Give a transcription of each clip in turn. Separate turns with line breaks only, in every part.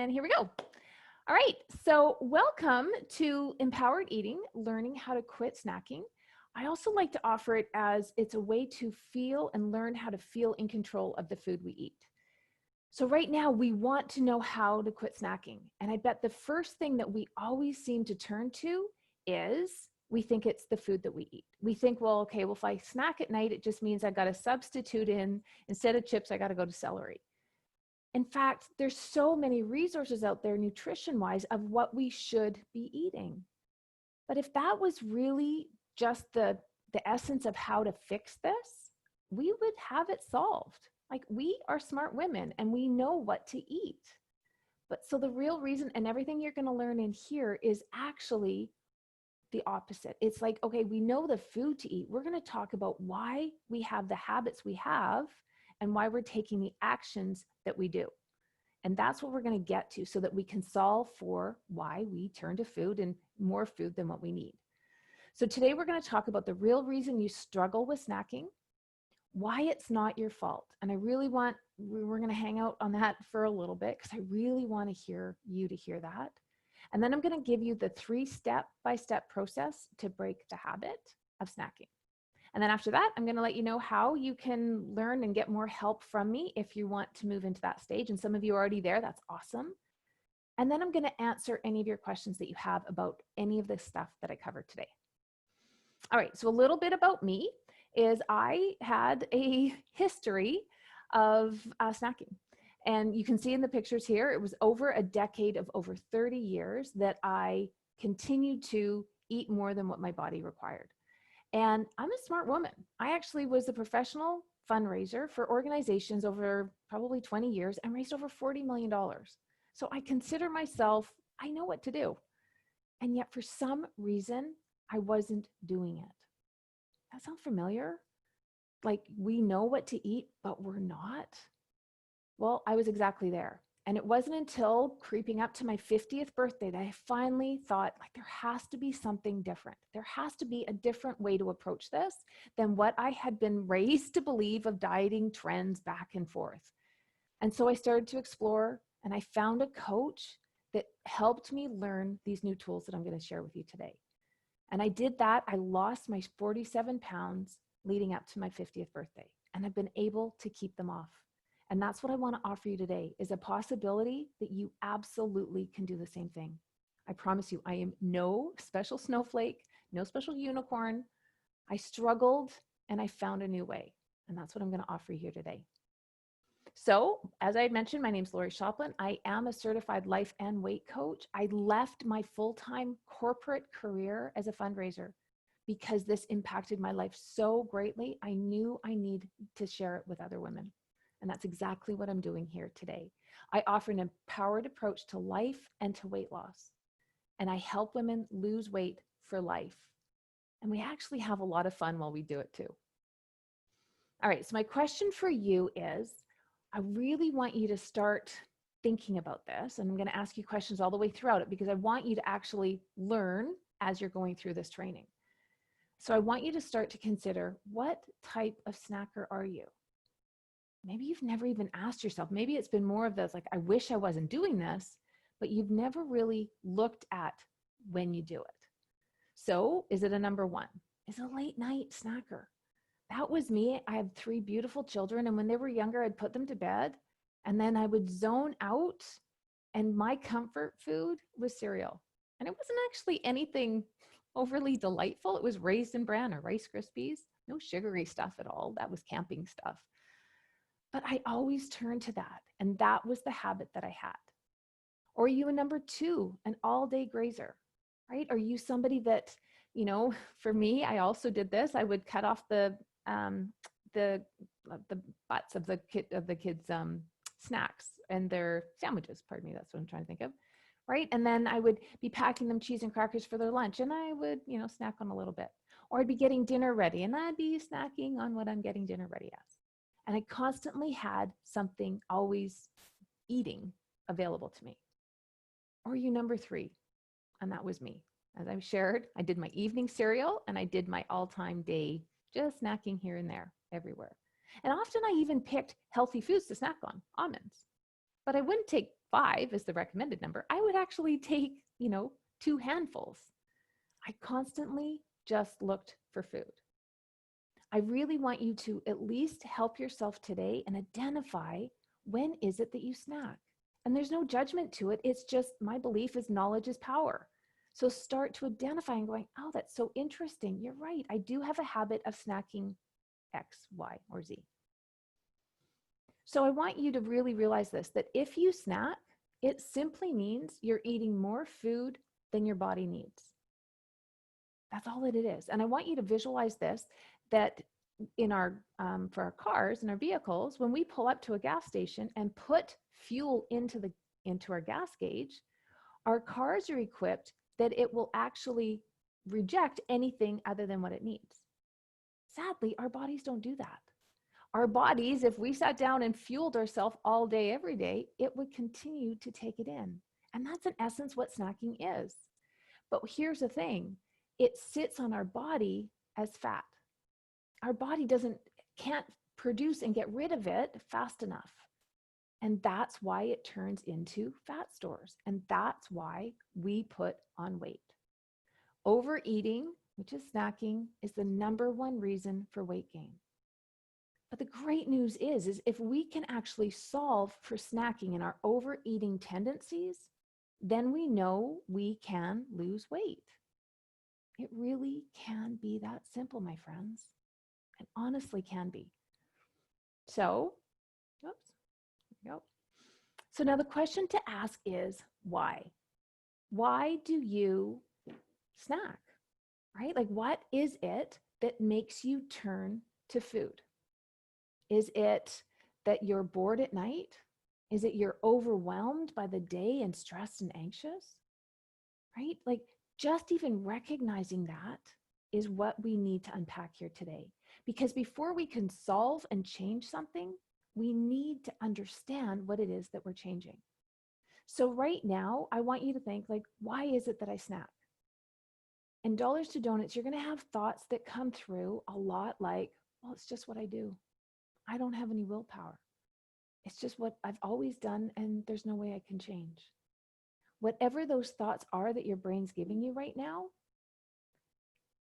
And here we go. All right, so welcome to Empowered Eating, learning how to quit snacking. I also like to offer it as it's a way to feel and learn how to feel in control of the food we eat. So right now we want to know how to quit snacking. And I bet the first thing that we always seem to turn to is we think it's the food that we eat. We think, well, okay, well, if I snack at night, it just means I got to substitute in, instead of chips, I got to go to celery. In fact, there's so many resources out there nutrition-wise of what we should be eating. But if that was really just the essence of how to fix this, we would have it solved. Like, we are smart women and we know what to eat. But so the real reason, and everything you're going to learn in here, is actually the opposite. It's like, okay, we know the food to eat. We're going to talk about why we have the habits we have and why we're taking the actions that we do. And that's what we're going to get to so that we can solve for why we turn to food and more food than what we need. So today we're going to talk about the real reason you struggle with snacking, why it's not your fault. And we're going to hang out on that for a little bit because I really want to hear you to hear that. And then I'm going to give you the 3 step-by-step process to break the habit of snacking. And then after that, I'm going to let you know how you can learn and get more help from me if you want to move into that stage. And some of you are already there. That's awesome. And then I'm going to answer any of your questions that you have about any of the stuff that I covered today. All right. So a little bit about me is I had a history of snacking. And you can see in the pictures here, it was over a decade of over 30 years that I continued to eat more than what my body required. And I'm a smart woman. I actually was a professional fundraiser for organizations over probably 20 years and raised over $40 million. So I consider myself, I know what to do. And yet for some reason, I wasn't doing it. That sound familiar? Like we know what to eat, but we're not? Well, I was exactly there. And it wasn't until creeping up to my 50th birthday that I finally thought, like, there has to be something different. There has to be a different way to approach this than what I had been raised to believe of dieting trends back and forth. And so I started to explore, and I found a coach that helped me learn these new tools that I'm going to share with you today. And I did that. I lost my 47 pounds leading up to my 50th birthday, and I've been able to keep them off. And that's what I want to offer you today, is a possibility that you absolutely can do the same thing. I promise you, I am no special snowflake, no special unicorn. I struggled and I found a new way. And that's what I'm going to offer you here today. So as I had mentioned, my name is Lori Shoplin. I am a certified life and weight coach. I left my full-time corporate career as a fundraiser because this impacted my life so greatly. I knew I needed to share it with other women. And that's exactly what I'm doing here today. I offer an empowered approach to life and to weight loss. And I help women lose weight for life. And we actually have a lot of fun while we do it too. All right, so my question for you is, I really want you to start thinking about this. And I'm going to ask you questions all the way throughout it because I want you to actually learn as you're going through this training. So I want you to start to consider, what type of snacker are you? Maybe you've never even asked yourself. Maybe it's been more of this, like, I wish I wasn't doing this, but you've never really looked at when you do it. So is it a number 1? Is it a late night snacker? That was me. I have 3 beautiful children. And when they were younger, I'd put them to bed and then I would zone out, and my comfort food was cereal. And it wasn't actually anything overly delightful. It was Raisin Bran or Rice Krispies. No sugary stuff at all. That was camping stuff. But I always turned to that. And that was the habit that I had. Or are you a number 2, an all-day grazer, right? Are you somebody that, for me, I also did this. I would cut off the butts of the kids' snacks and their sandwiches. Pardon me, that's what I'm trying to think of, right? And then I would be packing them cheese and crackers for their lunch, and I would, snack on a little bit. Or I'd be getting dinner ready, and I'd be snacking on what I'm getting dinner ready as. And I constantly had something always eating available to me. Or you number 3, and that was me. As I've shared, I did my evening cereal and I did my all-time day, just snacking here and there, everywhere. And often I even picked healthy foods to snack on, almonds. But I wouldn't take 5 is the recommended number, I would actually take, 2 handfuls. I constantly just looked for food. I really want you to at least help yourself today and identify, when is it that you snack? And there's no judgment to it. It's just, my belief is knowledge is power. So start to identify and going, oh, that's so interesting. You're right. I do have a habit of snacking X, Y, or Z. So I want you to really realize this, that if you snack, it simply means you're eating more food than your body needs. That's all that it is. And I want you to visualize this, that in our for our cars and our vehicles, when we pull up to a gas station and put fuel into our gas gauge, our cars are equipped that it will actually reject anything other than what it needs. Sadly, our bodies don't do that. Our bodies, if we sat down and fueled ourselves all day, every day, it would continue to take it in. And that's in essence what snacking is. But here's the thing, it sits on our body as fat. Our body can't produce and get rid of it fast enough. And that's why it turns into fat stores. And that's why we put on weight. Overeating, which is snacking, is the number one reason for weight gain. But the great news is if we can actually solve for snacking and our overeating tendencies, then we know we can lose weight. It really can be that simple, my friends. It honestly can be. So, there we go. So now the question to ask is why? Why do you snack, right? Like, what is it that makes you turn to food? Is it that you're bored at night? Is it you're overwhelmed by the day and stressed and anxious, right? Like, just even recognizing that is what we need to unpack here today. Because before we can solve and change something, we need to understand what it is that we're changing. So right now, I want you to think, like, why is it that I snack? And dollars to donuts, you're going to have thoughts that come through a lot like, well, it's just what I do. I don't have any willpower. It's just what I've always done, and there's no way I can change. Whatever those thoughts are that your brain's giving you right now,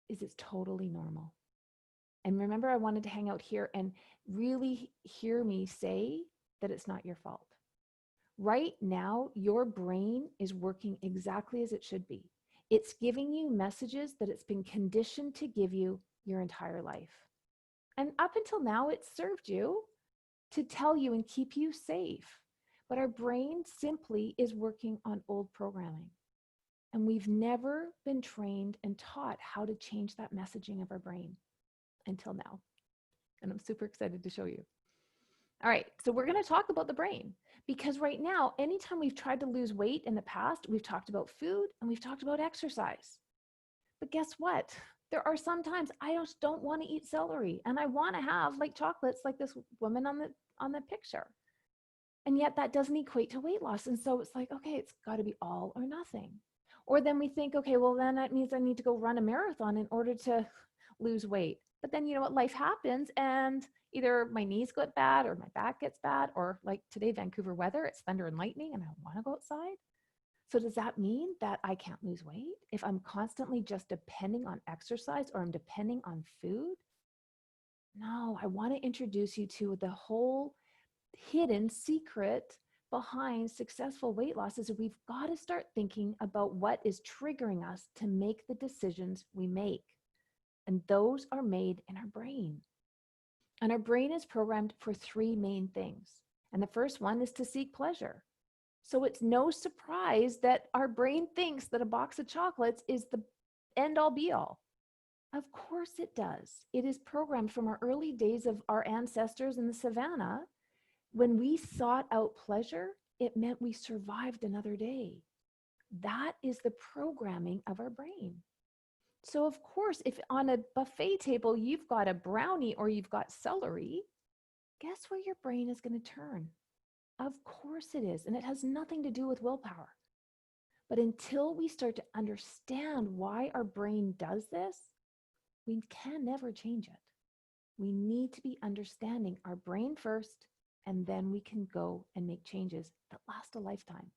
it's totally normal. And remember, I wanted to hang out here and really hear me say that it's not your fault. Right now, your brain is working exactly as it should be. It's giving you messages that it's been conditioned to give you your entire life. And up until now, it's served you to tell you and keep you safe. But our brain simply is working on old programming. And we've never been trained and taught how to change that messaging of our brain until now. And I'm super excited to show you. All right, so we're going to talk about the brain, because right now, anytime we've tried to lose weight in the past, we've talked about food and we've talked about exercise. But guess what? There are some times I just don't want to eat celery and I want to have like chocolates like this woman on the picture. And yet that doesn't equate to weight loss. And so it's like, okay, it's got to be all or nothing. Or then we think, okay, well, then that means I need to go run a marathon in order to lose weight. But then you know what, life happens and either my knees get bad or my back gets bad, or like today, Vancouver weather, it's thunder and lightning and I want to go outside. So does that mean that I can't lose weight if I'm constantly just depending on exercise or I'm depending on food? No, I want to introduce you to the whole hidden secret behind successful weight loss is we've got to start thinking about what is triggering us to make the decisions we make. And those are made in our brain. And our brain is programmed for three main things. And the first one is to seek pleasure. So it's no surprise that our brain thinks that a box of chocolates is the end all be all. Of course it does. It is programmed from our early days of our ancestors in the savannah. When we sought out pleasure, it meant we survived another day. That is the programming of our brain. So of course, if on a buffet table, you've got a brownie or you've got celery, guess where your brain is going to turn? Of course it is. And it has nothing to do with willpower. But until we start to understand why our brain does this, we can never change it. We need to be understanding our brain first and then we can go and make changes that last a lifetime.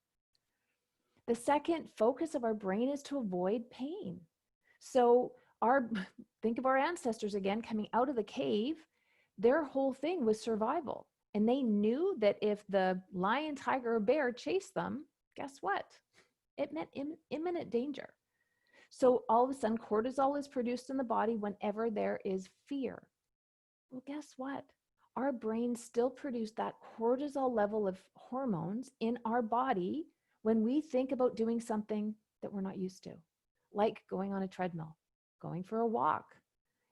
The second focus of our brain is to avoid pain. So think of our ancestors again coming out of the cave. Their whole thing was survival. And they knew that if the lion, tiger, or bear chased them, guess what? It meant imminent danger. So all of a sudden, cortisol is produced in the body whenever there is fear. Well, guess what? Our brains still produce that cortisol level of hormones in our body when we think about doing something that we're not used to, like going on a treadmill, going for a walk.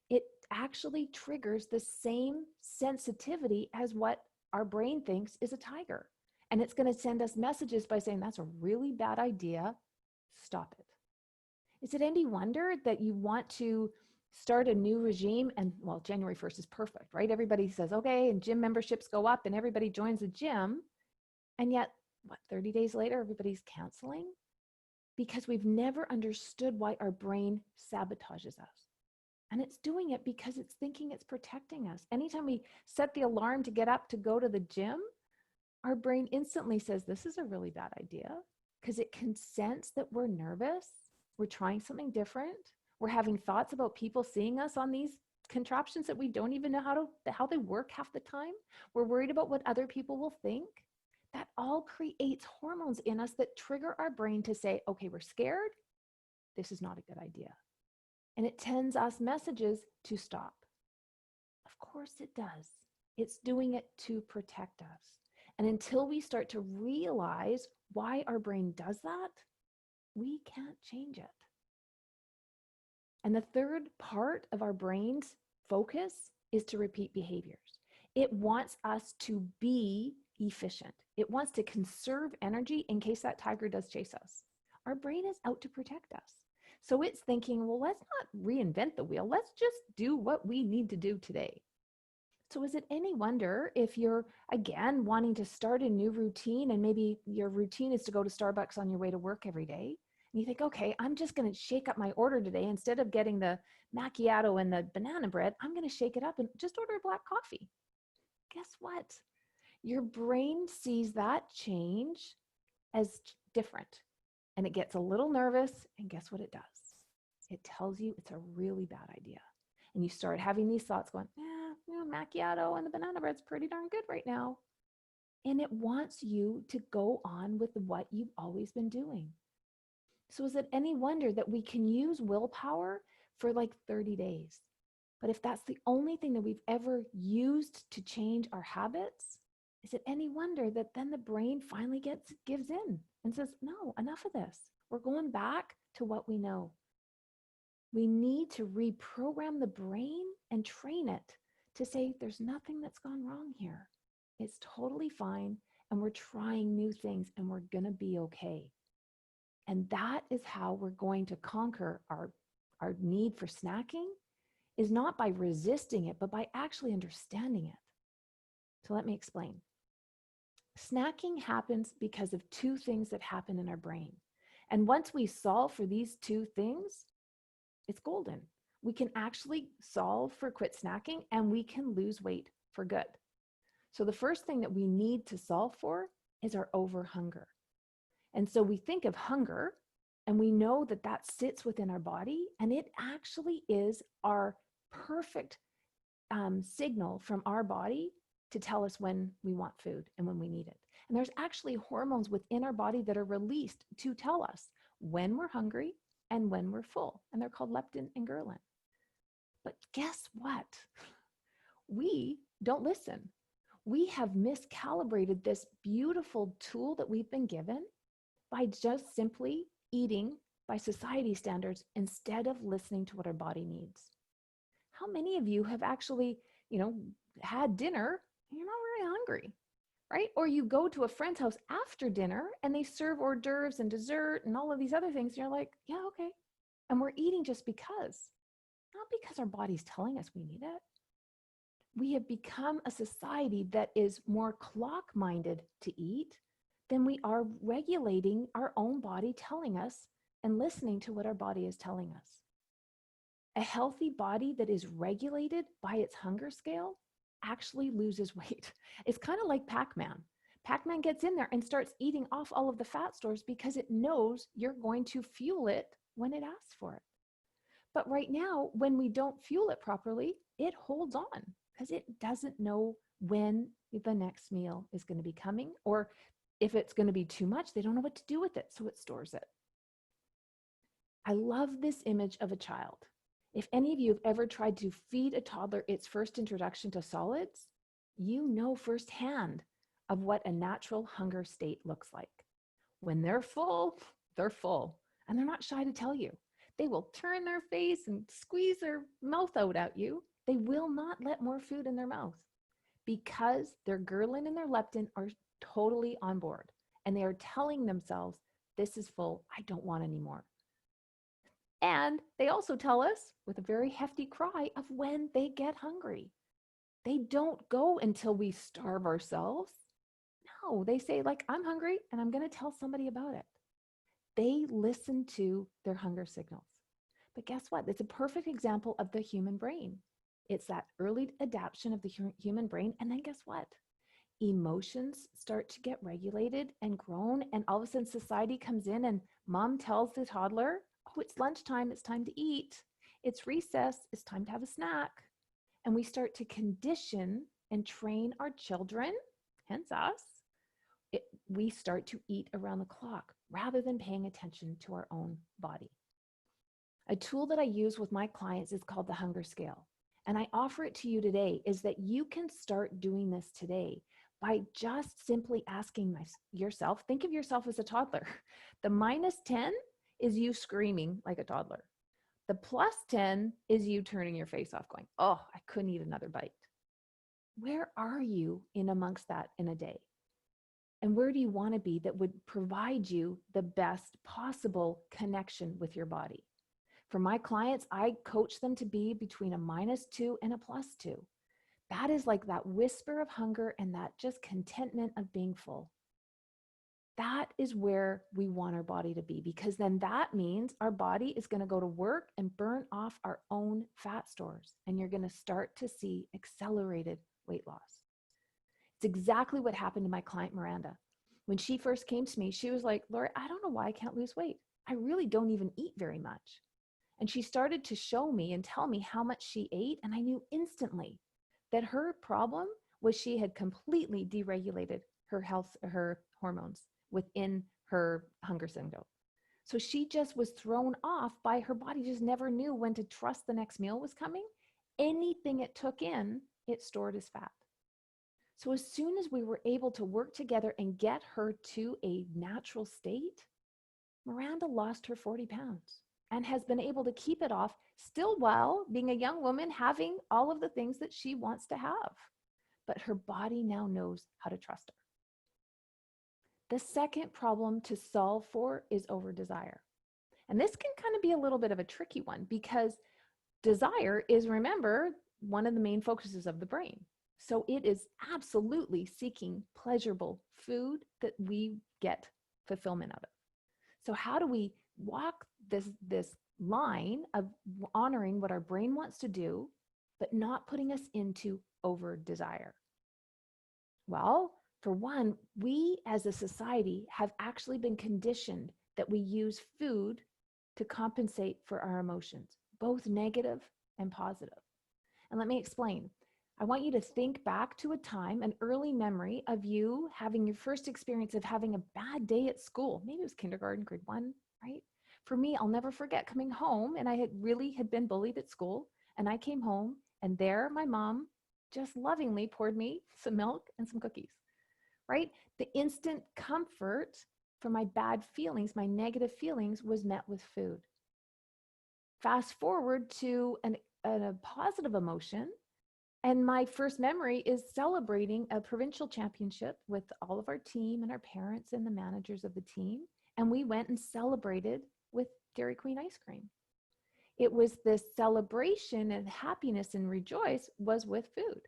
It actually triggers the same sensitivity as what our brain thinks is a tiger. And it's going to send us messages by saying, that's a really bad idea. Stop it. Is it any wonder that you want to start a new regime? And well, January 1st is perfect, right? Everybody says, okay, and gym memberships go up and everybody joins the gym. And yet, 30 days later, everybody's canceling? Because we've never understood why our brain sabotages us. And it's doing it because it's thinking it's protecting us. Anytime we set the alarm to get up to go to the gym, our brain instantly says, this is a really bad idea, because it can sense that we're nervous. We're trying something different. We're having thoughts about people seeing us on these contraptions that we don't even know how they work half the time. We're worried about what other people will think. That all creates hormones in us that trigger our brain to say, okay, we're scared. This is not a good idea. And it sends us messages to stop. Of course it does. It's doing it to protect us. And until we start to realize why our brain does that, we can't change it. And the third part of our brain's focus is to repeat behaviors. It wants us to be efficient. It wants to conserve energy in case that tiger does chase us. Our brain is out to protect us. So it's thinking, well, let's not reinvent the wheel. Let's just do what we need to do today. So is it any wonder if you're, again, wanting to start a new routine, and maybe your routine is to go to Starbucks on your way to work every day, and you think, okay, I'm just going to shake up my order today. Instead of getting the macchiato and the banana bread, I'm going to shake it up and just order a black coffee. Guess what? Your brain sees that change as different, and it gets a little nervous, and guess what it does? It tells you it's a really bad idea. And you start having these thoughts going, macchiato and the banana bread's pretty darn good right now. And it wants you to go on with what you've always been doing. So is it any wonder that we can use willpower for like 30 days? But if that's the only thing that we've ever used to change our habits, is it any wonder that then the brain finally gives in and says, no, enough of this. We're going back to what we know. We need to reprogram the brain and train it to say, there's nothing that's gone wrong here. It's totally fine. And we're trying new things and we're going to be okay. And that is how we're going to conquer our need for snacking, is not by resisting it, but by actually understanding it. So let me explain. Snacking happens because of two things that happen in our brain. And once we solve for these two things, it's golden. We can actually solve for quit snacking and we can lose weight for good. So the first thing that we need to solve for is our over hunger. And so we think of hunger and we know that that sits within our body, and it actually is our perfect signal from our body to tell us when we want food and when we need it. And there's actually hormones within our body that are released to tell us when we're hungry and when we're full. And they're called leptin and ghrelin. But guess what? We don't listen. We have miscalibrated this beautiful tool that we've been given by just simply eating by society standards instead of listening to what our body needs. How many of you have actually, had dinner and you're not really hungry, right? Or you go to a friend's house after dinner and they serve hors d'oeuvres and dessert and all of these other things. And you're like, yeah, okay. And we're eating just because, not because our body's telling us we need it. We have become a society that is more clock-minded to eat than we are regulating our own body telling us and listening to what our body is telling us. A healthy body that is regulated by its hunger scale actually loses weight. It's kind of like Pac-Man. Pac-Man gets in there and starts eating off all of the fat stores because it knows you're going to fuel it when it asks for it. But right now, when we don't fuel it properly, it holds on because it doesn't know when the next meal is going to be coming, or if it's going to be too much, they don't know what to do with it, so it stores it. I love this image of a child. If any of you have ever tried to feed a toddler its first introduction to solids, you know firsthand of what a natural hunger state looks like. When they're full, and they're not shy to tell you. They will turn their face and squeeze their mouth out at you. They will not let more food in their mouth because their ghrelin and their leptin are totally on board, and they are telling themselves, this is full, I don't want any more. And they also tell us with a very hefty cry of when they get hungry. They don't go until we starve ourselves. No, they say, like, I'm hungry and I'm going to tell somebody about it. They listen to their hunger signals. But guess what? It's a perfect example of the human brain. It's that early adaptation of the human brain. And then guess what? Emotions start to get regulated and grown. And all of a sudden society comes in and mom tells the toddler, oh, it's lunchtime, it's time to eat. It's recess, it's time to have a snack. And we start to condition and train our children, hence us. We start to eat around the clock rather than paying attention to our own body. A tool that I use with my clients is called the hunger scale. And I offer it to you today is that you can start doing this today by just simply asking yourself, think of yourself as a toddler. The -10 is you screaming like a toddler. The +10 is you turning your face off going, oh, I couldn't eat another bite. Where are you in amongst that in a day? And where do you want to be that would provide you the best possible connection with your body? For my clients, I coach them to be between a -2 and a +2. That is like that whisper of hunger and that just contentment of being full. That is where we want our body to be, because then that means our body is going to go to work and burn off our own fat stores. And you're going to start to see accelerated weight loss. It's exactly what happened to my client, Miranda. When she first came to me, she was like, Laura, I don't know why I can't lose weight. I really don't even eat very much. And she started to show me and tell me how much she ate. And I knew instantly that her problem was she had completely deregulated her health, her hormones within her hunger signal. So she just was thrown off by her body, just never knew when to trust the next meal was coming. Anything it took in, it stored as fat. So as soon as we were able to work together and get her to a natural state, Miranda lost her 40 pounds and has been able to keep it off still while being a young woman, having all of the things that she wants to have. But her body now knows how to trust her. The second problem to solve for is over desire. And this can kind of be a little bit of a tricky one because desire is, remember, one of the main focuses of the brain. So it is absolutely seeking pleasurable food that we get fulfillment out of. So how do we walk this line of honoring what our brain wants to do, but not putting us into over desire? Well, for one, we as a society have actually been conditioned that we use food to compensate for our emotions, both negative and positive. And let me explain. I want you to think back to a time, an early memory of you having your first experience of having a bad day at school. Maybe it was kindergarten, grade 1, right? For me, I'll never forget coming home, and I had been bullied at school, and I came home, and there my mom just lovingly poured me some milk and some cookies, right? The instant comfort for my bad feelings, my negative feelings, was met with food. Fast forward to a positive emotion, and my first memory is celebrating a provincial championship with all of our team and our parents and the managers of the team. And we went and celebrated with Dairy Queen ice cream. It was this celebration and happiness and rejoice was with food.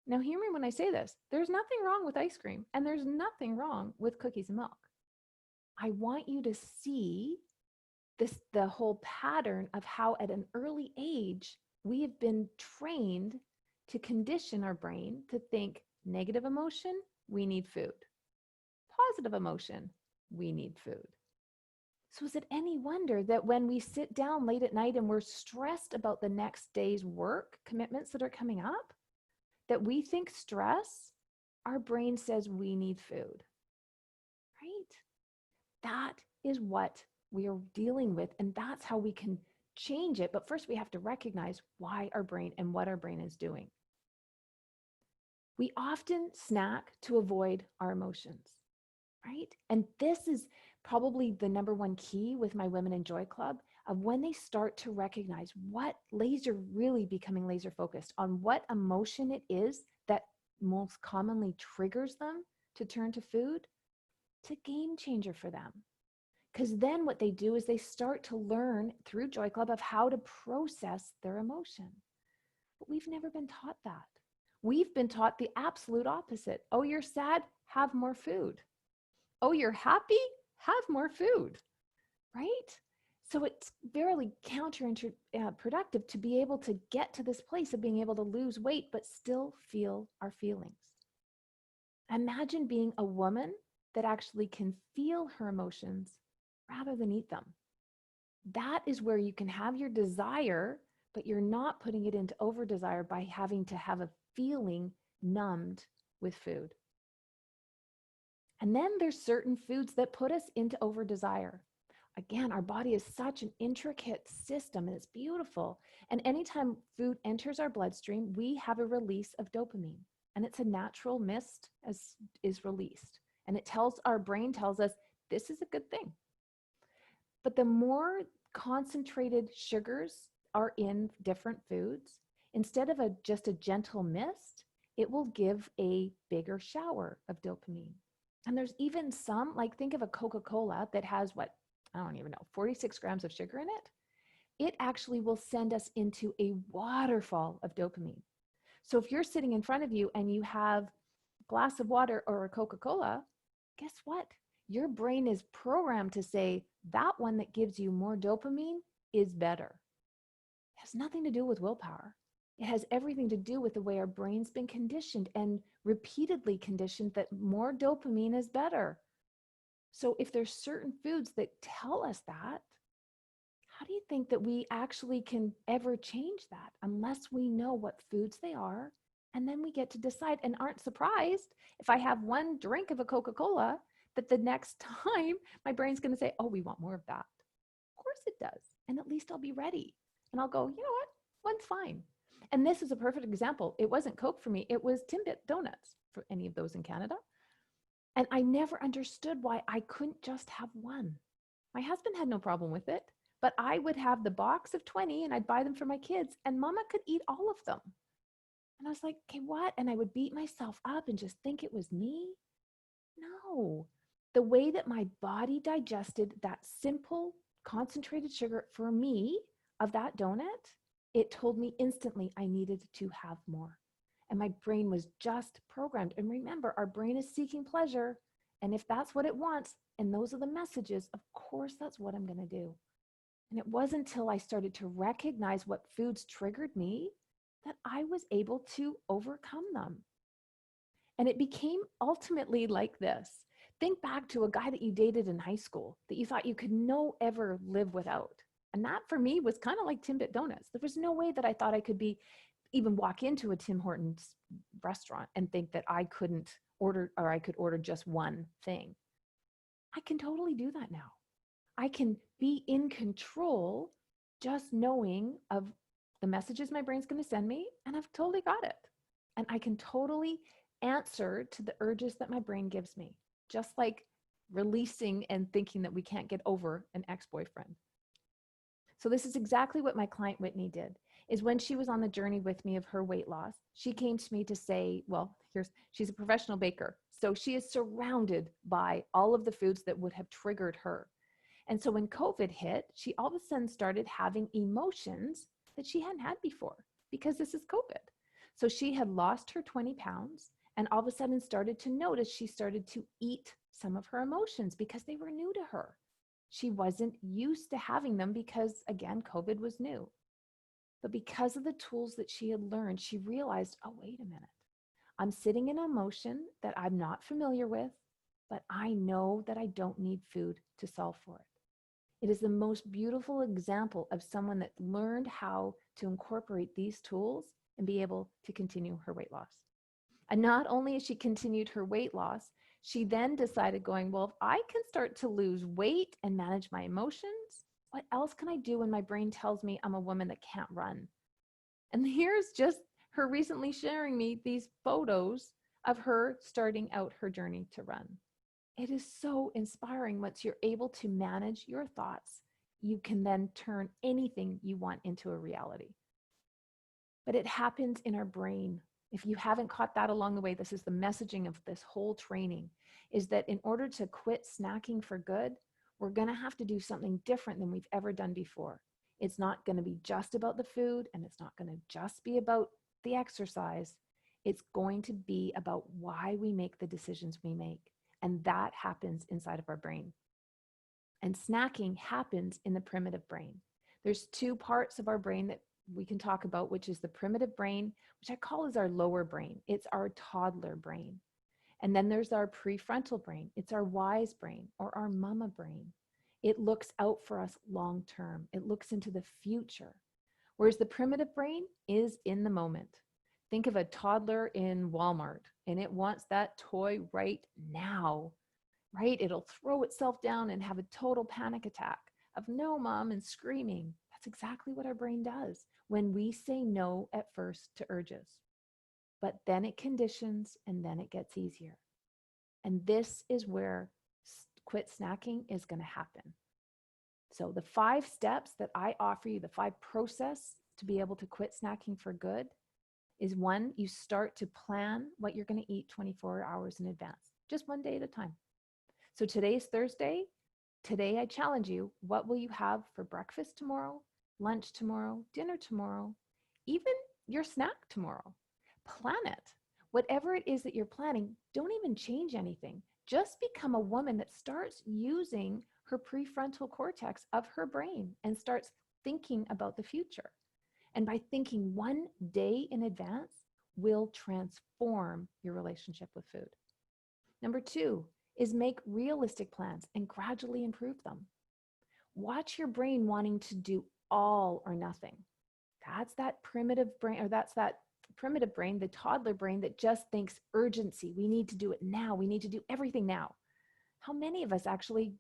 Now, hear me when I say this. There's nothing wrong with ice cream, and there's nothing wrong with cookies and milk. I want you to see the whole pattern of how at an early age we have been trained to condition our brain to think negative emotion, we need food. Positive emotion, we need food. So is it any wonder that when we sit down late at night and we're stressed about the next day's work commitments that are coming up, that we think stress, our brain says we need food, right? That is what we are dealing with, and that's how we can change it. But first, we have to recognize why our brain and what our brain is doing. We often snack to avoid our emotions, right? And this is probably the number one key with my Women in Joy Club of when they start to recognize what really becoming laser focused on what emotion it is that most commonly triggers them to turn to food. It's a game changer for them. Because then what they do is they start to learn through Joy Club of how to process their emotion. But we've never been taught that. We've been taught the absolute opposite. Oh, you're sad? Have more food. Oh, you're happy? Have more food, right? So it's very counterproductive to be able to get to this place of being able to lose weight, but still feel our feelings. Imagine being a woman that actually can feel her emotions rather than eat them. That is where you can have your desire, but you're not putting it into over desire by having to have a feeling numbed with food. And then there's certain foods that put us into over desire. Again, our body is such an intricate system and it's beautiful. And anytime food enters our bloodstream, we have a release of dopamine. And it's a natural mist as is released. And it tells our brain tells us this is a good thing. But the more concentrated sugars are in different foods, instead of just a gentle mist, it will give a bigger shower of dopamine. And there's even some, like think of a Coca-Cola that has I don't even know, 46 grams of sugar in it. It actually will send us into a waterfall of dopamine. So if you're sitting in front of you and you have a glass of water or a Coca-Cola, guess what? Your brain is programmed to say that one that gives you more dopamine is better. It has nothing to do with willpower. It has everything to do with the way our brain's been conditioned and repeatedly conditioned that more dopamine is better. So if there's certain foods that tell us that, how do you think that we actually can ever change that unless we know what foods they are? And then we get to decide and aren't surprised if I have one drink of a Coca-Cola that the next time my brain's going to say, oh, we want more of that. Of course it does. And at least I'll be ready. And I'll go, you know what? One's fine. And this is a perfect example. It wasn't Coke for me. It was Timbit donuts for any of those in Canada. And I never understood why I couldn't just have one. My husband had no problem with it, but I would have the box of 20 and I'd buy them for my kids and mama could eat all of them. And I was like, okay, what? And I would beat myself up and just think it was me. No, the way that my body digested that simple concentrated sugar for me of that donut, it told me instantly I needed to have more. And my brain was just programmed. And remember, our brain is seeking pleasure. And if that's what it wants, and those are the messages, of course, that's what I'm going to do. And it wasn't until I started to recognize what foods triggered me that I was able to overcome them. And it became ultimately like this. Think back to a guy that you dated in high school that you thought you could no ever live without. And that for me was kind of like Timbit donuts. There was no way that I thought I could even walk into a Tim Hortons restaurant and think that I couldn't order, or I could order just one thing. I can totally do that now. I can be in control just knowing of the messages my brain's going to send me, and I've totally got it. And I can totally answer to the urges that my brain gives me, just like releasing and thinking that we can't get over an ex-boyfriend. So this is exactly what my client Whitney did, is when she was on the journey with me of her weight loss, she came to me to say, well, she's a professional baker. So she is surrounded by all of the foods that would have triggered her. And so when COVID hit, she all of a sudden started having emotions that she hadn't had before because this is COVID. So she had lost her 20 pounds and all of a sudden started to notice she started to eat some of her emotions because they were new to her. She wasn't used to having them because, again, COVID was new. But because of the tools that she had learned, she realized, oh, wait a minute. I'm sitting in an emotion that I'm not familiar with, but I know that I don't need food to solve for it. It is the most beautiful example of someone that learned how to incorporate these tools and be able to continue her weight loss. And not only has she continued her weight loss, she then decided going, well, if I can start to lose weight and manage my emotions, what else can I do when my brain tells me I'm a woman that can't run? And here's just her recently sharing me these photos of her starting out her journey to run. It is so inspiring. Once you're able to manage your thoughts, you can then turn anything you want into a reality. But it happens in our brain. If you haven't caught that along the way, this is the messaging of this whole training, is that in order to quit snacking for good, we're going to have to do something different than we've ever done before. It's not going to be just about the food, and it's not going to just be about the exercise. It's going to be about why we make the decisions we make. And that happens inside of our brain. And snacking happens in the primitive brain. There's two parts of our brain that we can talk about, which is the primitive brain, which I call is our lower brain. It's our toddler brain. And then there's our prefrontal brain. It's our wise brain or our mama brain. It looks out for us long term. It looks into the future. Whereas the primitive brain is in the moment. Think of a toddler in Walmart and it wants that toy right now, right? It'll throw itself down and have a total panic attack of no, mom, and screaming. That's exactly what our brain does when we say no at first to urges. But then it conditions and then it gets easier. And this is where quit snacking is going to happen. So the 5 steps that I offer you, the 5 process to be able to quit snacking for good is 1, you start to plan what you're going to eat 24 hours in advance, just one day at a time. So today's Thursday. Today I challenge you, what will you have for breakfast tomorrow, lunch tomorrow, dinner tomorrow, even your snack tomorrow? Plan it. Whatever it is that you're planning, don't even change anything. Just become a woman that starts using her prefrontal cortex of her brain and starts thinking about the future. And by thinking one day in advance will transform your relationship with food. Number 2 is make realistic plans and gradually improve them. Watch your brain wanting to do all or nothing. That's that primitive brain, or that's that primitive brain, the toddler brain that just thinks urgency. We need to do it now. We need to do everything now. How many of us actually,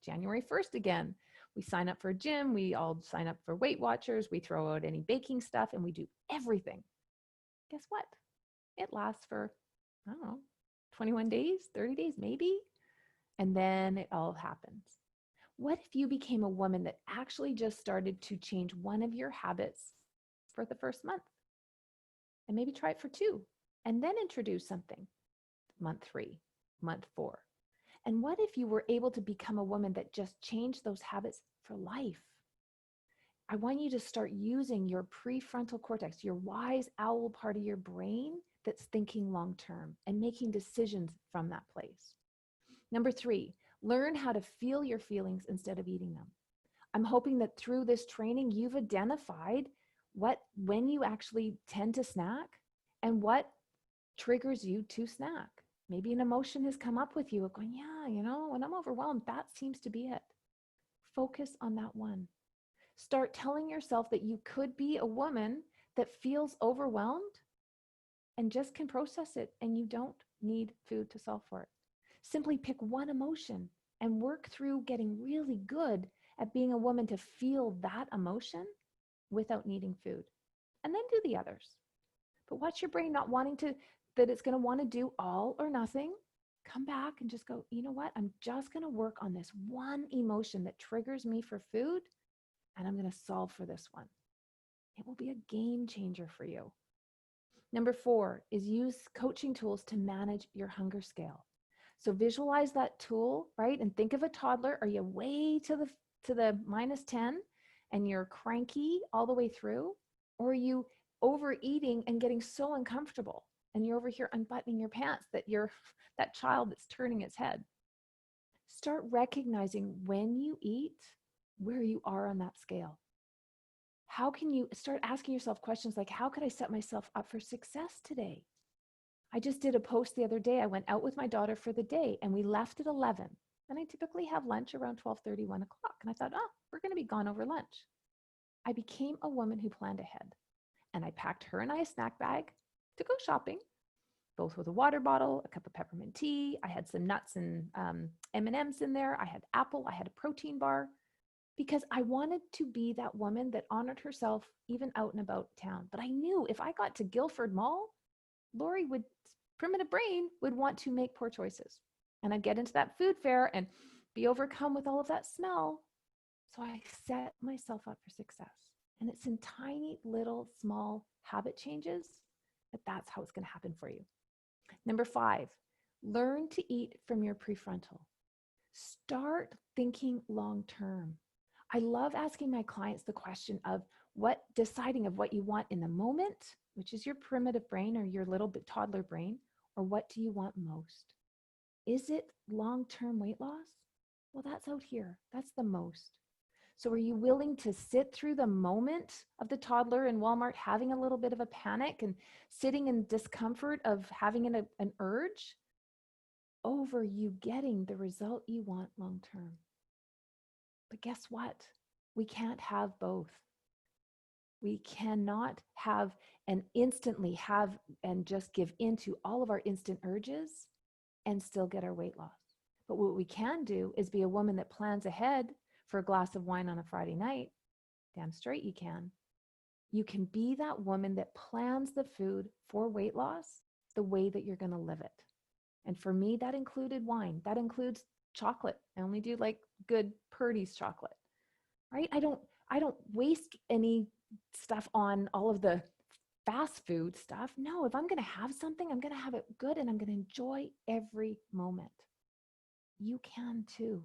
January 1st again, we sign up for a gym, we all sign up for Weight Watchers, we throw out any baking stuff and we do everything. Guess what? It lasts for, I don't know, 21 days, 30 days, maybe. And then it all happens. What if you became a woman that actually just started to change one of your habits for the first month? And maybe try it for 2 and then introduce something month 3, month 4. And what if you were able to become a woman that just changed those habits for life? I want you to start using your prefrontal cortex, your wise owl part of your brain that's thinking long term and making decisions from that place. Number 3, learn how to feel your feelings instead of eating them. I'm hoping that through this training, you've identified when you actually tend to snack and what triggers you to snack. Maybe an emotion has come up with you of going, yeah, when I'm overwhelmed, that seems to be it. Focus on that one. Start telling yourself that you could be a woman that feels overwhelmed and just can process it, and you don't need food to solve for it. Simply pick one emotion and work through getting really good at being a woman to feel that emotion without needing food. And then do the others. But watch your brain not wanting to, that it's going to want to do all or nothing. Come back and just go, you know what? I'm just going to work on this one emotion that triggers me for food, and I'm going to solve for this one. It will be a game changer for you. Number 4 is use coaching tools to manage your hunger scale. So visualize that tool, right? And think of a toddler. Are you way to the -10 and you're cranky all the way through? Or are you overeating and getting so uncomfortable and you're over here unbuttoning your pants that you're that child that's turning its head? Start recognizing when you eat where you are on that scale. How can you start asking yourself questions like, how could I set myself up for success today? I just did a post the other day. I went out with my daughter for the day and we left at 11. And I typically have lunch around 12:30, 1 o'clock. And I thought, oh, we're going to be gone over lunch. I became a woman who planned ahead. And I packed her and I a snack bag to go shopping, both with a water bottle, a cup of peppermint tea. I had some nuts and M&Ms in there. I had apple. I had a protein bar because I wanted to be that woman that honored herself even out and about town. But I knew if I got to Guilford Mall, Lori would, primitive brain would want to make poor choices. And I'd get into that food fair and be overcome with all of that smell. So I set myself up for success. And it's in tiny little small habit changes that's how it's going to happen for you. Number 5, learn to eat from your prefrontal. Start thinking long term. I love asking my clients the question of deciding of what you want in the moment, which is your primitive brain or your little bit toddler brain, or what do you want most? Is it long-term weight loss? Well, that's out here. That's the most. So are you willing to sit through the moment of the toddler in Walmart having a little bit of a panic and sitting in discomfort of having an urge over you getting the result you want long-term? But guess what? We can't have both. We cannot have and instantly have and just give into all of our instant urges and still get our weight loss. But what we can do is be a woman that plans ahead for a glass of wine on a Friday night. Damn straight you can. You can be that woman that plans the food for weight loss the way that you're going to live it. And for me, that included wine. That includes chocolate. I only do like good Purdy's chocolate, right? I don't waste any stuff on all of the fast food stuff. No, if I'm going to have something, I'm going to have it good and I'm going to enjoy every moment. You can too.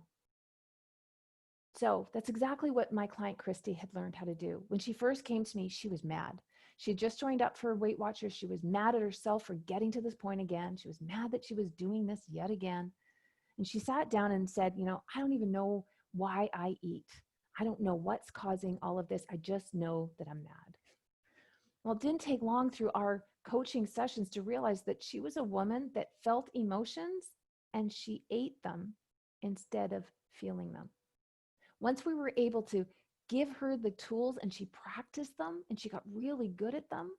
So that's exactly what my client CHRISTIE had learned how to do. When she first came to me, she was mad. She had just joined up for Weight Watchers. She was mad at herself for getting to this point again. She was mad that she was doing this yet again. And she sat down and said, I don't even know why I eat. I don't know what's causing all of this. I just know that I'm mad. Well, it didn't take long through our coaching sessions to realize that she was a woman that felt emotions and she ate them instead of feeling them. Once we were able to give her the tools and she practiced them and she got really good at them,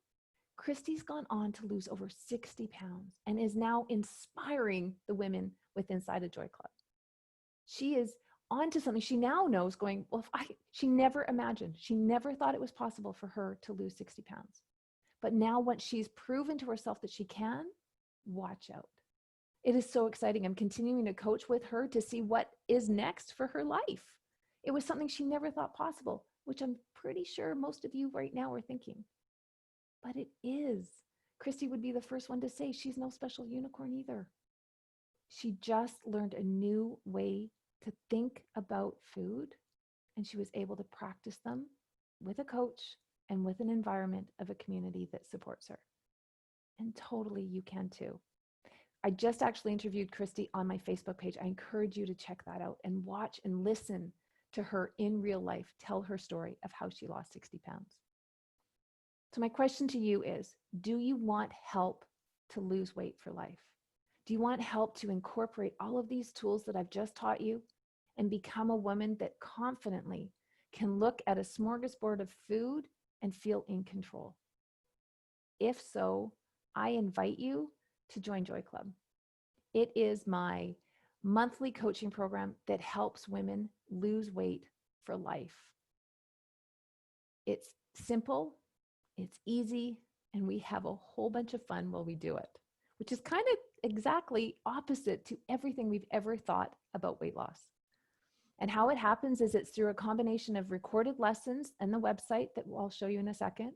CHRISTIE's gone on to lose over 60 pounds and is now inspiring the women with Inside a Joy Club. She is onto something. She now knows going, well, she never imagined, she never thought it was possible for her to lose 60 pounds. But now once she's proven to herself that she can, watch out. It is so exciting. I'm continuing to coach with her to see what is next for her life. It was something she never thought possible, which I'm pretty sure most of you right now are thinking. But it is. CHRISTIE would be the first one to say she's no special unicorn either. She just learned a new way to think about food, and she was able to practice them with a coach and with an environment of a community that supports her. And totally you can too. I just actually interviewed CHRISTIE on my Facebook page. I encourage you to check that out and watch and listen to her in real life tell her story of how she lost 60 pounds. So my question to you is, do you want help to lose weight for life? Do you want help to incorporate all of these tools that I've just taught you and become a woman that confidently can look at a smorgasbord of food and feel in control? If so, I invite you to join Joy Club. It is my monthly coaching program that helps women lose weight for life. It's simple, it's easy, and we have a whole bunch of fun while we do it, which is kind of exactly opposite to everything we've ever thought about weight loss. And how it happens is it's through a combination of recorded lessons and the website that I'll show you in a second.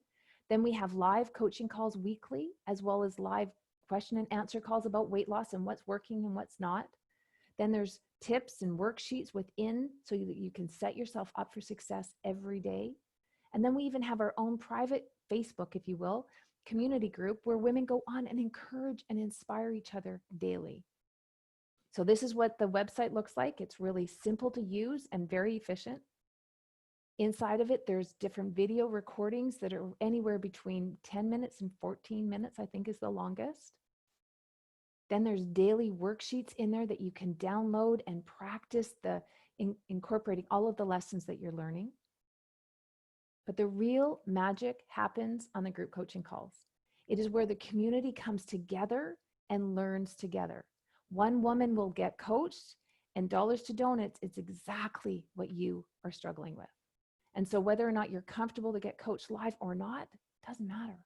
Then we have live coaching calls weekly, as well as live question and answer calls about weight loss and what's working and what's not. Then there's tips and worksheets within so that you can set yourself up for success every day. And then we even have our own private Facebook, if you will, community group where women go on and encourage and inspire each other daily. So this is what the website looks like. It's really simple to use and very efficient. Inside of it, there's different video recordings that are anywhere between 10 minutes and 14 minutes, I think is the longest. Then there's daily worksheets in there that you can download and practice incorporating all of the lessons that you're learning. But the real magic happens on the group coaching calls. It is where the community comes together and learns together. One woman will get coached, and dollars to donuts, it's exactly what you are struggling with. And so whether or not you're comfortable to get coached live or not, doesn't matter.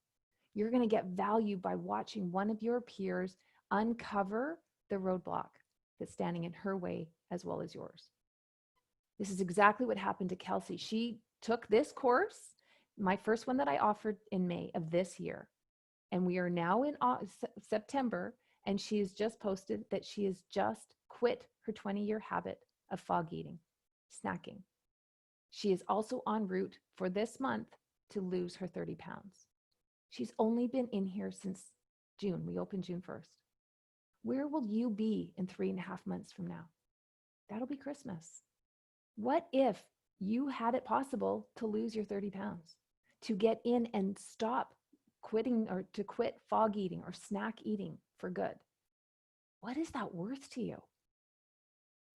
You're going to get value by watching one of your peers uncover the roadblock that's standing in her way as well as yours. This is exactly what happened to Kelsey. She took this course, my first one that I offered in May of this year. And we are now in September, and she has just posted that she has just quit her 20-year habit of fog eating, snacking. She is also en route for this month to lose her 30 pounds. She's only been in here since June. We opened June 1st. Where will you be in 3.5 months from now? That'll be Christmas. What if you had it possible to lose your 30 pounds, to get in and stop quitting, or to quit fog eating or snack eating for good? What is that worth to you?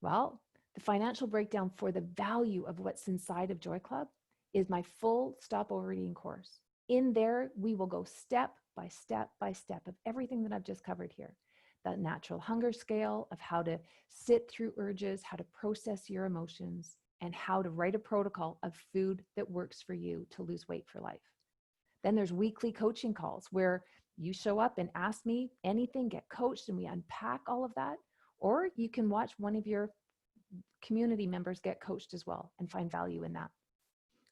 Well, the financial breakdown for the value of what's inside of Joy Club is my full Stop Overeating course. In there, we will go step by step by step of everything that I've just covered here. The natural hunger scale of how to sit through urges, how to process your emotions, and how to write a protocol of food that works for you to lose weight for life. Then there's weekly coaching calls where you show up and ask me anything, get coached, and we unpack all of that. Or you can watch one of your community members get coached as well and find value in that.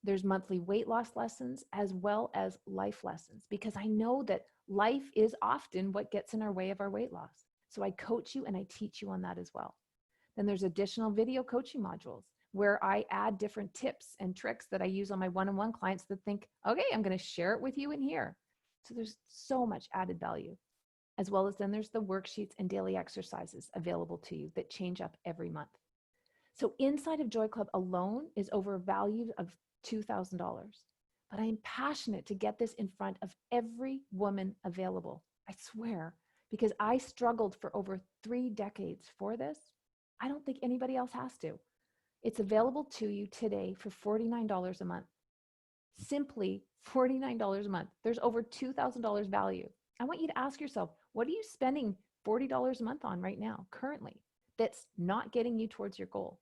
There's monthly weight loss lessons as well as life lessons, because I know that life is often what gets in our way of our weight loss. So I coach you and I teach you on that as well. Then there's additional video coaching modules where I add different tips and tricks that I use on my one-on-one clients that think, okay, I'm going to share it with you in here. So there's so much added value, as well as then there's the worksheets and daily exercises available to you that change up every month. So inside of Joy Club alone is over a value of $2,000. But I am passionate to get this in front of every woman available. I swear, because I struggled for over 3 decades for this. I don't think anybody else has to. It's available to you today for $49 a month. Simply $49 a month. There's over $2,000 value. I want you to ask yourself, what are you spending $40 a month on right now, currently, that's not getting you towards your goal?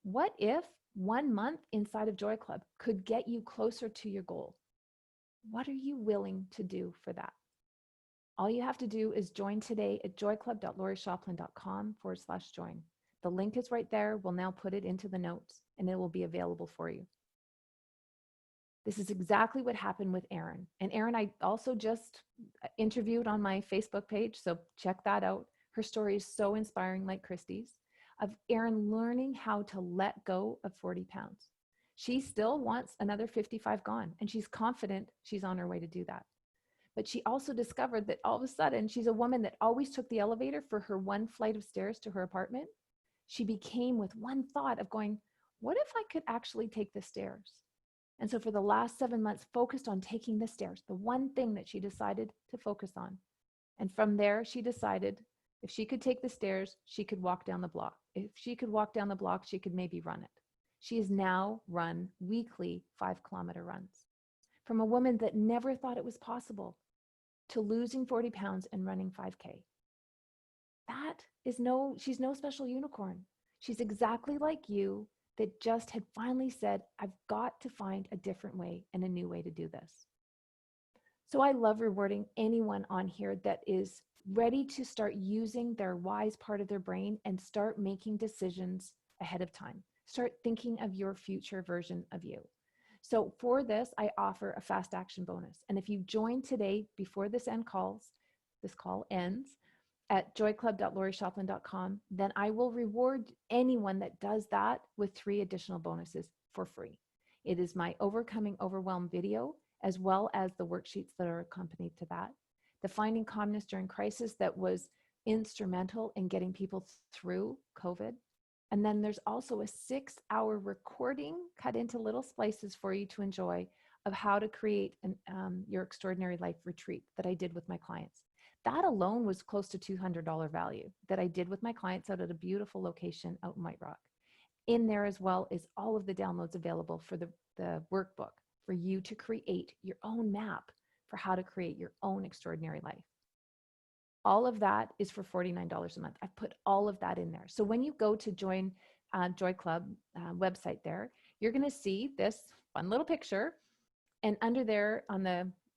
What if 1 month inside of Joy Club could get you closer to your goal? What are you willing to do for that? All you have to do is join today at joyclub.laurieshoplin.com/join. The link is right there. We'll now put it into the notes and it will be available for you. This is exactly what happened with Erin. And Erin, I also just interviewed on my Facebook page, so check that out. Her story is so inspiring, like CHRISTIE's, of Erin learning how to let go of 40 pounds. She still wants another 55 gone, and she's confident she's on her way to do that. But she also discovered that all of a sudden, she's a woman that always took the elevator for her 1 flight of stairs to her apartment. She became with one thought of going, what if I could actually take the stairs? And so for the last 7 months, focused on taking the stairs, the one thing that she decided to focus on. And from there, she decided if she could take the stairs, she could walk down the block. If she could walk down the block, she could maybe run it. She has now run weekly 5-kilometer runs. From a woman that never thought it was possible to losing 40 pounds and running 5K. She's no special unicorn. She's exactly like you, that just had finally said, I've got to find a different way and a new way to do this. So I love rewarding anyone on here that is ready to start using their wise part of their brain and start making decisions ahead of time. Start thinking of your future version of you. So for this, I offer a fast action bonus. And if you join today before this call ends, at joyclub.laurieshoplin.com, then I will reward anyone that does that with 3 additional bonuses for free. It is my Overcoming Overwhelm video, as well as the worksheets that are accompanied to that. The Finding Calmness During Crisis that was instrumental in getting people through COVID. And then there's also a 6-hour recording cut into little slices for you to enjoy of how to create your extraordinary life retreat that I did with my clients. That alone was close to $200 value that I did with my clients out at a beautiful location out in White Rock. In there as well is all of the downloads available for the workbook for you to create your own map for how to create your own extraordinary life. All of that is for $49 a month. I've put all of that in there. So when you go to join Joy Club website there, you're going to see this fun little picture. And under there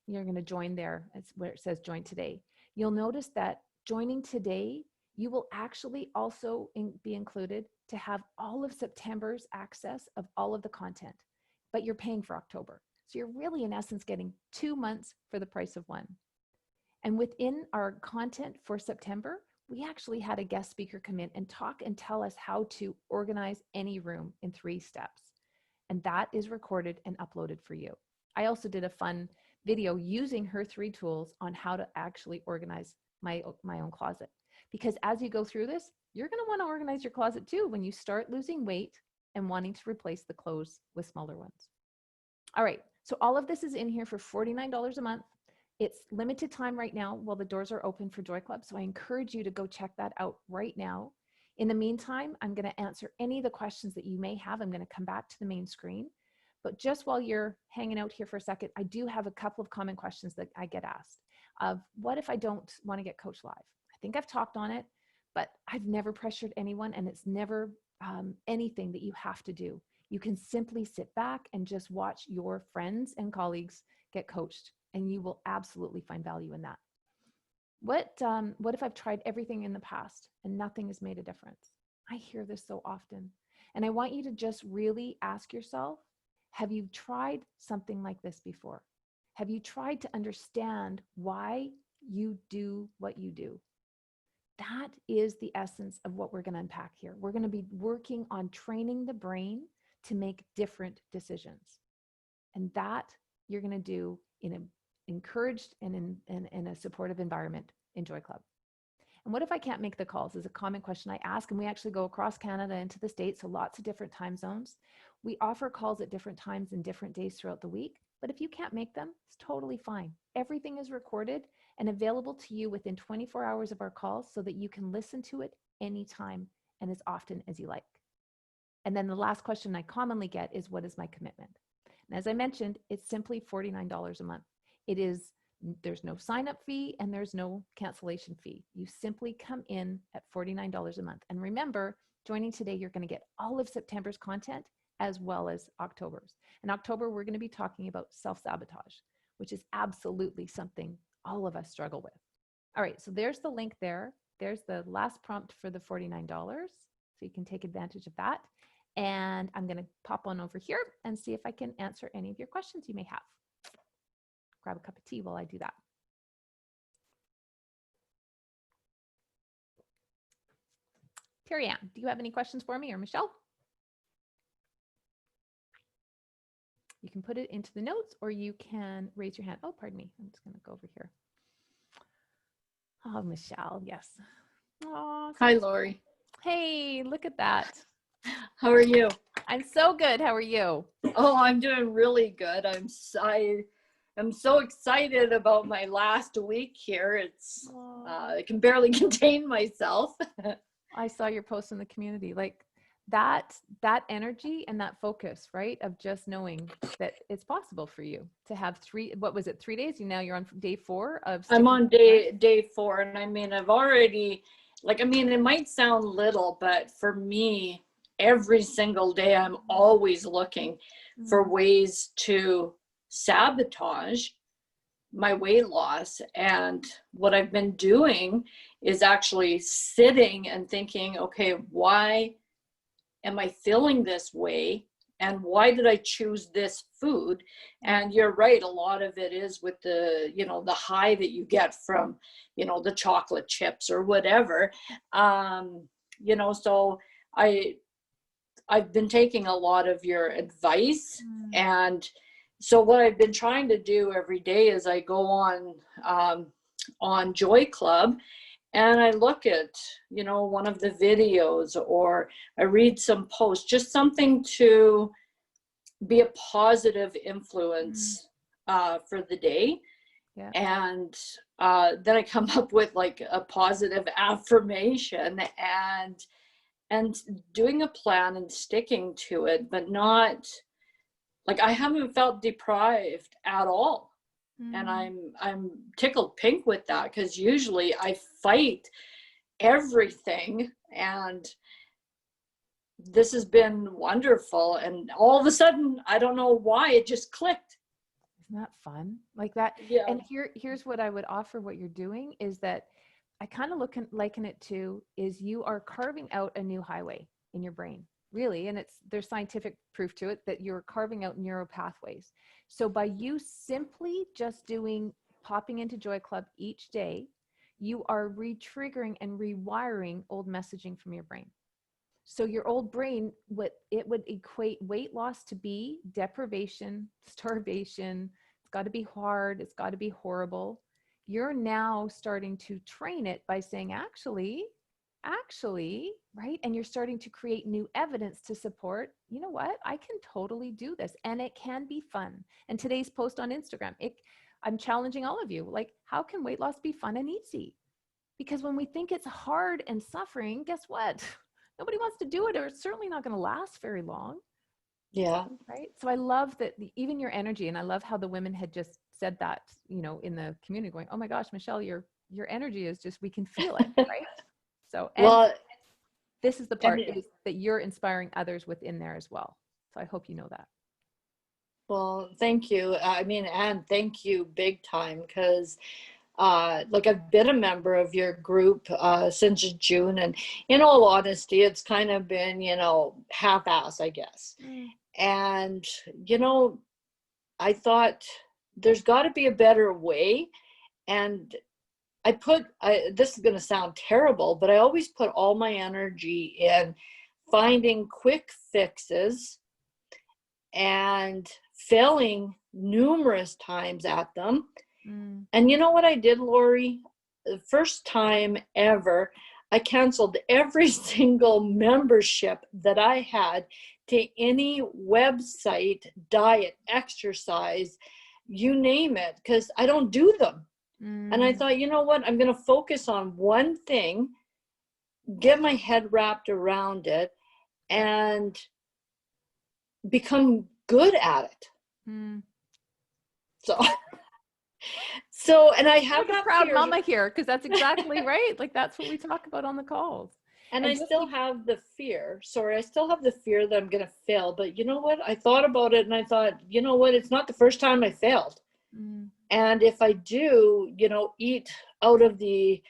you're going to join there. It's where it says join today. You'll notice that joining today, you will actually also be included to have all of September's access of all of the content, but you're paying for October. So you're really in essence getting 2 months for the price of one. And within our content for September, we actually had a guest speaker come in and talk and tell us how to organize any room in 3 steps. And that is recorded and uploaded for you. I also did a fun video using her 3 tools on how to actually organize my own closet. Because as you go through this, you're going to want to organize your closet too when you start losing weight and wanting to replace the clothes with smaller ones. All right, so all of this is in here for $49 a month. It's limited time right now while the doors are open for Joy Club. So I encourage you to go check that out right now. In the meantime, I'm going to answer any of the questions that you may have. I'm going to come back to the main screen. But just while you're hanging out here for a second, I do have a couple of common questions that I get asked of what if I don't want to get coached live? I think I've talked on it, but I've never pressured anyone, and it's never anything that you have to do. You can simply sit back and just watch your friends and colleagues get coached, and you will absolutely find value in that. What if I've tried everything in the past and nothing has made a difference? I hear this so often. And I want you to just really ask yourself, have you tried something like this before? Have you tried to understand why you do what you do? That is the essence of what we're going to unpack here. We're going to be working on training the brain to make different decisions. And that you're going to do in an encouraged and in a supportive environment in Joy Club. And what if I can't make the calls is a common question I ask, and we actually go across Canada into the States, so lots of different time zones. We offer calls at different times and different days throughout the week, but if you can't make them, it's totally fine. Everything is recorded and available to you within 24 hours of our calls so that you can listen to it anytime and as often as you like. And then the last question I commonly get is, what is my commitment? And as I mentioned, it's simply $49 a month. There's no sign-up fee and there's no cancellation fee. You simply come in at $49 a month. And remember, joining today, you're going to get all of September's content as well as October's. In October, we're going to be talking about self-sabotage, which is absolutely something all of us struggle with. All right, so there's the link there. There's the last prompt for the $49. So you can take advantage of that. And I'm going to pop on over here and see if I can answer any of your questions you may have. Grab a cup of tea while I do that. Terry Ann, do you have any questions for me, or Michelle? You can put it into the notes or you can raise your hand. Oh, pardon me. I'm just going to go over here. Oh, Michelle, yes. Oh,
hi, Lori.
Hey, look at that.
How are you?
I'm so good. How are you?
Oh, I'm doing really good. I'm so excited about my last week here. I can barely contain myself.
I saw your post in the community, like that energy and that focus, right? Of just knowing that it's possible for you to have 3 days? You're on day 4 of.
I'm on day 4. And I mean, it might sound little, but for me, every single day, I'm always looking for ways to sabotage my weight loss. And what I've been doing is actually sitting and thinking, okay, why am I feeling this way? And why did I choose this food? And you're right, a lot of it is with the high that you get from, the chocolate chips or whatever. So I've been taking a lot of your advice. And so what I've been trying to do every day is I go on Joy Club and I look at, one of the videos, or I read some posts, just something to be a positive influence for the day.
Yeah.
And then I come up with like a positive affirmation, and doing a plan and sticking to it, but not like, I haven't felt deprived at all. And I'm tickled pink with that, because usually I fight everything, and this has been wonderful. And all of a sudden, I don't know why, it just clicked.
Isn't that fun? Like that.
Yeah.
And here's what I would offer. What you're doing is that I kind of liken it to is you are carving out a new highway in your brain, really. And there's scientific proof to it that you're carving out neural pathways. So by you simply just popping into Joy Club each day, you are re-triggering and rewiring old messaging from your brain. So your old brain, it would equate weight loss to be deprivation, starvation. It's got to be hard. It's got to be horrible. You're now starting to train it by saying, actually, right? And you're starting to create new evidence to support, you know what? I can totally do this, and it can be fun. And today's post on Instagram, I'm challenging all of you, like, how can weight loss be fun and easy? Because when we think it's hard and suffering, guess what? Nobody wants to do it, or it's certainly not going to last very long.
Yeah.
Right. So I love that even your energy, and I love how the women had just said that, in the community, going, oh my gosh, Michelle, your energy is just, we can feel it. Right. So, and
Well,
this is the part is that you're inspiring others within there as well. So I hope you know that.
well, thank you. I mean, and thank you big time, because like, I've been a member of your group since June, and in all honesty, it's kind of been, half-ass, I guess. And, I thought there's got to be a better way. And this is going to sound terrible, but I always put all my energy in finding quick fixes and failing numerous times at them. And you know what I did, Lori? The first time ever, I canceled every single membership that I had to any website, diet, exercise, you name it, because I don't do them. And I thought, you know what? I'm going to focus on one thing, get my head wrapped around it, and become good at it. So, and I have
like a proud mama here, because that's exactly right. Like, that's what we talk about on the calls.
And I still have the fear. Sorry, I still have the fear that I'm going to fail. But you know what? I thought about it, and I thought, you know what? It's not the first time I failed. And if I do, eat out of the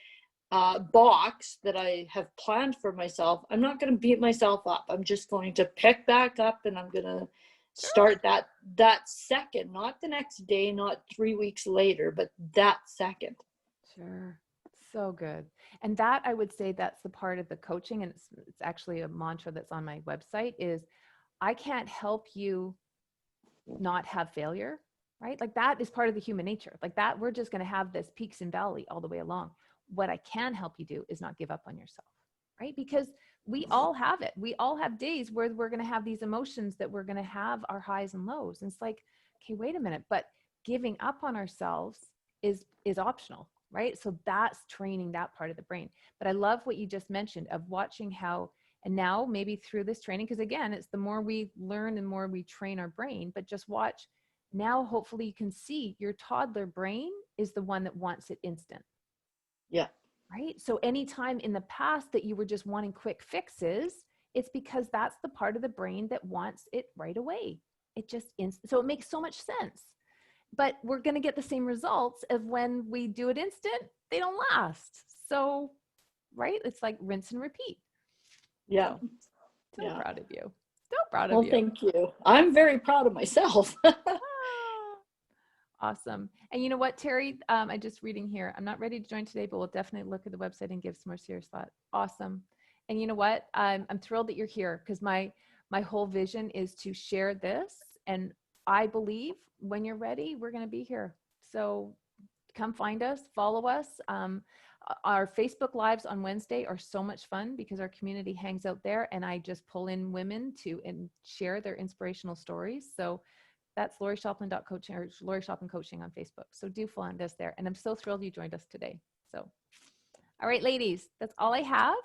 box that I have planned for myself, I'm not going to beat myself up. I'm just going to pick back up, and I'm going to start that second, not the next day, not 3 weeks later, but that second.
Sure. So good. And that, I would say, that's the part of the coaching, and it's actually a mantra that's on my website, is I can't help you not have failure, right? Like, that is part of the human nature. Like, that we're just going to have this peaks and valley all the way along. What I can help you do is not give up on yourself, right? Because we all have it. We all have days where we're going to have these emotions, that we're going to have our highs and lows. And it's like, okay, wait a minute, but giving up on ourselves is optional, right? So that's training that part of the brain. But I love what you just mentioned of watching how, and now maybe through this training, because again, it's the more we learn and more we train our brain, but just watch now, hopefully you can see your toddler brain is the one that wants it instant.
Yeah.
Right. So anytime in the past that you were just wanting quick fixes, it's because that's the part of the brain that wants it right away. It just, so it makes so much sense. But we're going to get the same results of when we do it instant, they don't last. So, right. It's like rinse and repeat.
Yeah.
So proud of you. So proud of
well,
you.
Thank you. I'm very proud of myself.
Awesome. And you know what, Terry, I'm just reading here. I'm not ready to join today, but we'll definitely look at the website and give some more serious thought. Awesome. And you know what? I'm thrilled that you're here, because my whole vision is to share this. And I believe when you're ready, we're going to be here. So come find us, follow us. Our Facebook Lives on Wednesday are so much fun because our community hangs out there, and I just pull in women to and share their inspirational stories. So that's LoriShoplin.coaching or Lori Shoplin Coaching on Facebook. So do find us there. And I'm so thrilled you joined us today. So, all right, ladies, that's all I have.